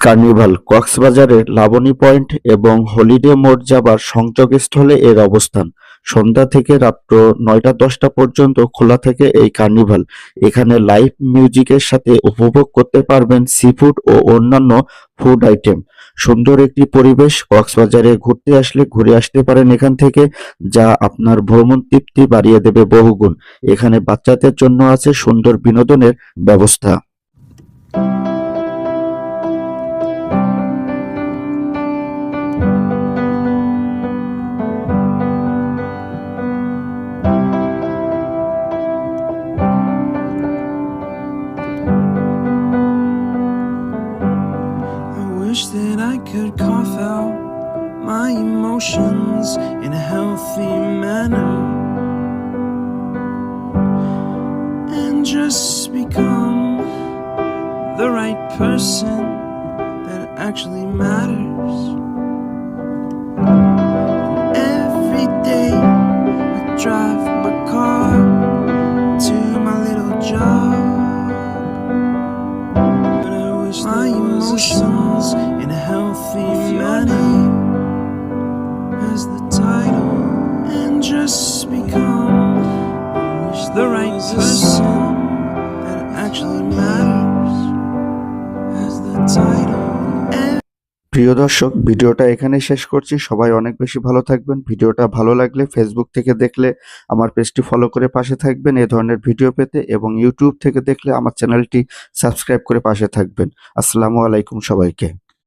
Carnival কক্সবাজারের Laboni point এবং holiday মোড় যাবার সংযোগস্থলে এর অবস্থান। সন্ধ্যা থেকে রাত্র ৯টা-১০টা পর্যন্ত খোলা থাকে এই কার্নিভাল। এখানে লাইভ মিউজিকের সাথে উপভোগ করতে পারবেন সি-ফুড ও অন্যান্য ফুড আইটেম। সুন্দর একটি পরিবেশ। কক্সবাজারে ঘুরতে আসলে ঘুরে আসতে পারেন এখান থেকে, যা আপনার ভ্রমণ তৃপ্তি বাড়িয়ে দেবে বহুগুণ। এখানে বাচ্চাদের জন্য আছে সুন্দর বিনোদনের ব্যবস্থা। Wish that I could cough out my emotions in a healthy manner and just become the right person that actually matters. Every day I drive my car to my little job, but I wish my emotions in a healthy manner as the title and just become the right person that actually matters as the title. প্রিয় দর্শক, ভিডিওটা এখানে শেষ করছি। সবাই অনেক বেশি ভালো থাকবেন। ভিডিওটা ভালো লাগলে ফেসবুক থেকে দেখলে আমার পেজটি ফলো করে পাশে থাকবেন এই ধরনের ভিডিও পেতে, এবং ইউটিউব থেকে দেখলে আমার চ্যানেলটি সাবস্ক্রাইব করে পাশে থাকবেন। আসসালামু আলাইকুম সবাইকে।